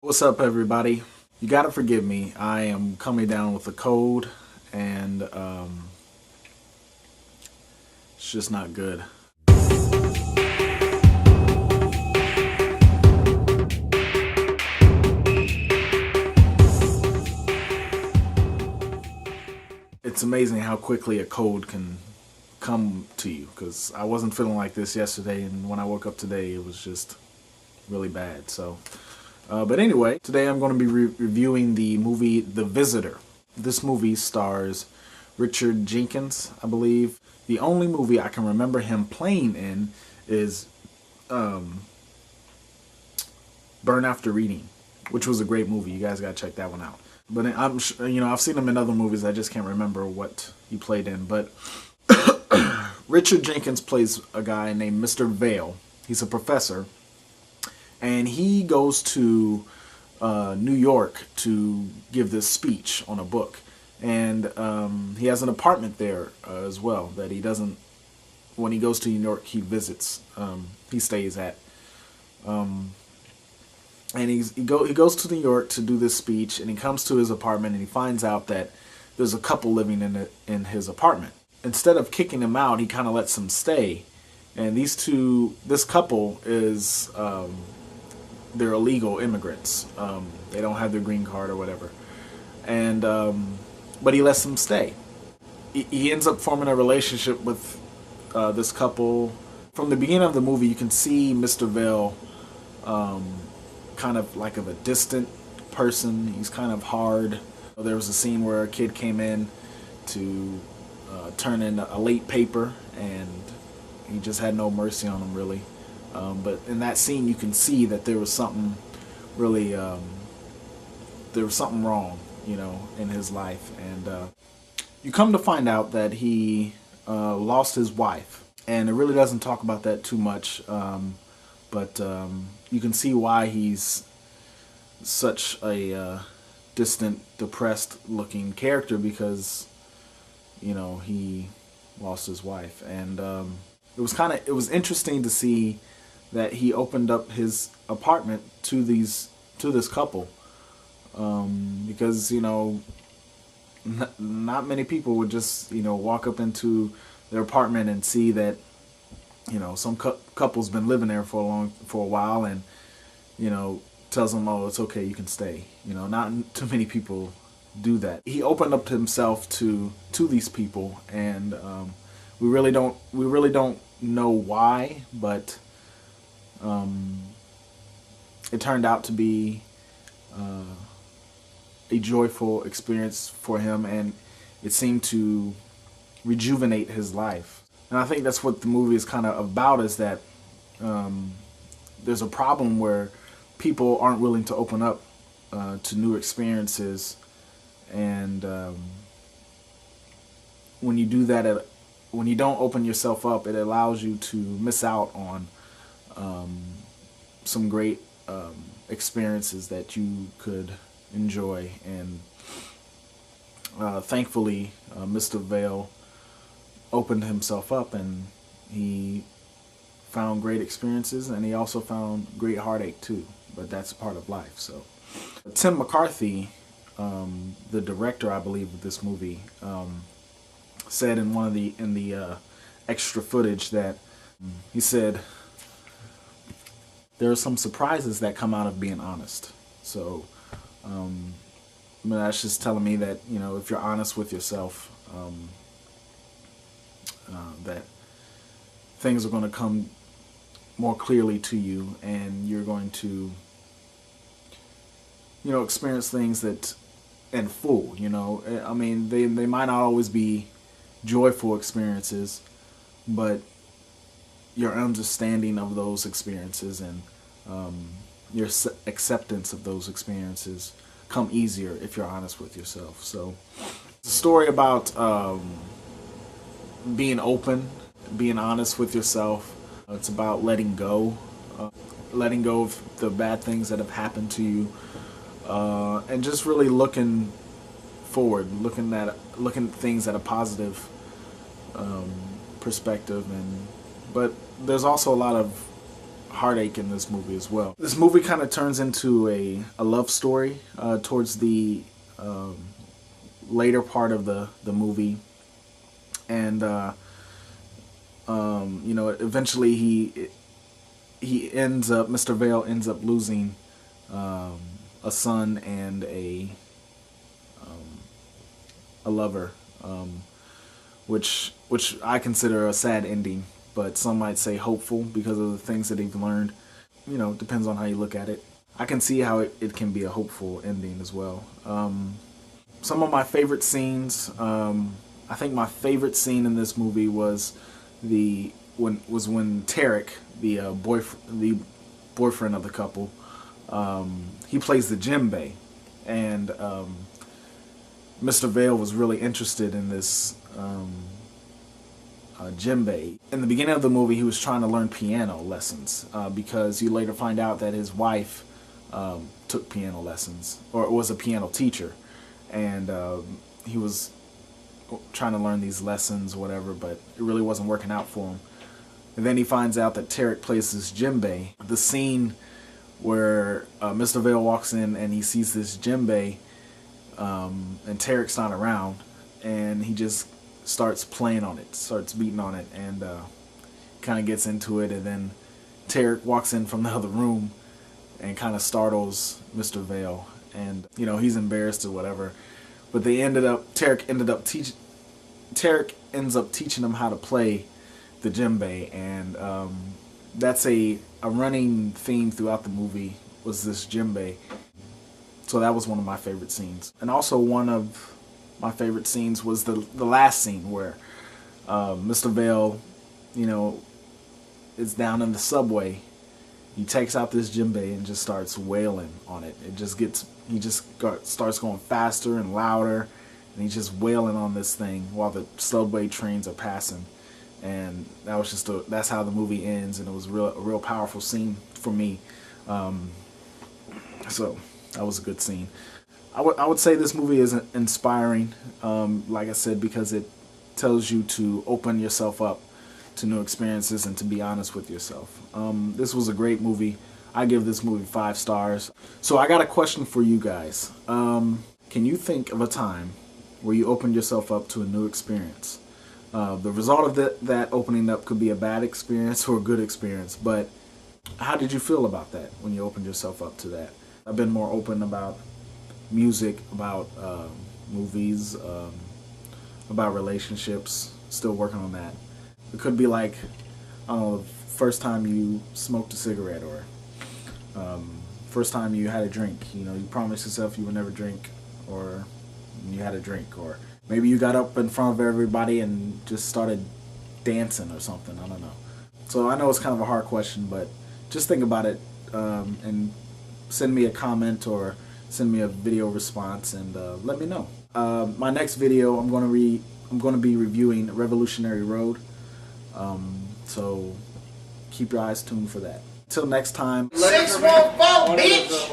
What's up, everybody? You gotta forgive me. I am coming down with a cold, and it's just not good. It's amazing how quickly a cold can come to you. Because I wasn't feeling like this yesterday, and when I woke up today, it was just really bad. But anyway, today I'm going to be reviewing the movie The Visitor. This movie stars Richard Jenkins, I believe. The only movie I can remember him playing in is Burn After Reading, which was a great movie. You guys got to check that one out. But I've seen him in other movies. I just can't remember what he played in. But Richard Jenkins plays a guy named Mr. Vale. He's a professor, and he goes to New York to give this speech on a book. And he has an apartment there as well that he doesn't. When he goes to New York, he visits. He stays at. And he goes to New York to do this speech, and he comes to his apartment and he finds out that there's a couple living in his apartment. Instead of kicking him out, he kind of lets them stay. And this couple is they're illegal immigrants. They don't have their green card or whatever, and but he lets them stay. He ends up forming a relationship with this couple. From the beginning of the movie, you can see Mr. Vale kind of like a distant person. He's kind of hard. There was a scene where a kid came in to turn in a late paper, and he just had no mercy on him, really. But in that scene, you can see that there was something really, there was something wrong, in his life. And you come to find out that he lost his wife. And it really doesn't talk about that too much, but you can see why he's such a distant, depressed-looking character, because, he lost his wife. And it was interesting to see that he opened up his apartment to this couple, because not many people would just walk up into their apartment and see that some couple's been living there for a while, and tells them, oh, it's okay, you can stay. Not too many people do that. He opened up himself to these people, and we really don't know why, but it turned out to be a joyful experience for him, and it seemed to rejuvenate his life. And I think that's what the movie is kind of about, is that there's a problem where people aren't willing to open up to new experiences, and when you do that, when you don't open yourself up, it allows you to miss out on some great experiences that you could enjoy. And thankfully, Mr. Vale opened himself up, and he found great experiences, and he also found great heartache too. But that's a part of life. So Tim McCarthy, the director, I believe, of this movie, said in the extra footage that he said there are some surprises that come out of being honest. So that's just telling me that if you're honest with yourself, that things are going to come more clearly to you, and you're going to experience things in full. I mean, they might not always be joyful experiences, but your understanding of those experiences and your acceptance of those experiences come easier if you're honest with yourself. So it's a story about being open, being honest with yourself. It's about letting go of the bad things that have happened to you, and just really looking forward, looking at things at a positive perspective. But there's also a lot of heartache in this movie as well. This movie kind of turns into a love story towards the later part of the movie, and you know, eventually he ends up, Mr. Vale ends up losing a son and a lover, which I consider a sad ending, but some might say hopeful because of the things that he's learned. You know, depends on how you look at it. I can see how it can be a hopeful ending as well. Some of my favorite scenes, I think my favorite scene in this movie was when Tarek, the boyfriend of the couple, he plays the djembe, and Mr. Vale was really interested in this djembe. In the beginning of the movie, he was trying to learn piano lessons because you later find out that his wife took piano lessons, or was a piano teacher, and he was trying to learn these lessons, whatever, but it really wasn't working out for him. And then he finds out that Tarek plays this djembe. The scene where Mr. Vale walks in and he sees this djembe, and Tarek's not around, and he just starts playing on it, starts beating on it, and kind of gets into it, and then Tarek walks in from the other room and kind of startles Mr. Vale, and you know, he's embarrassed or whatever, but Tarek ends up teaching him how to play the djembe, and that's a running theme throughout the movie, was this djembe. So that was one of my favorite scenes. And also one of my favorite scenes was the last scene where Mr. Vale, you know, is down in the subway. He takes out this djembe and just starts wailing on it. He starts going faster and louder, and he's just wailing on this thing while the subway trains are passing. And that was that's how the movie ends, and it was a real powerful scene for me. So that was a good scene. I would say this movie is inspiring, like I said, because it tells you to open yourself up to new experiences and to be honest with yourself. This was a great movie. I give this movie 5 stars. So I got a question for you guys. Can you think of a time where you opened yourself up to a new experience? The result of that opening up could be a bad experience or a good experience, but how did you feel about that when you opened yourself up to that? I've been more open about music, about movies, about relationships, still working on that. It could be like, I don't know, the first time you smoked a cigarette, or first time you had a drink. You know, you promised yourself you would never drink, or you had a drink, or maybe you got up in front of everybody and just started dancing or something. I don't know. So I know it's kind of a hard question, but just think about it, and send me a comment or send me a video response, and let me know. My next video, I'm going to be reviewing Revolutionary Road. So keep your eyes tuned for that. Till next time. 615, bitch!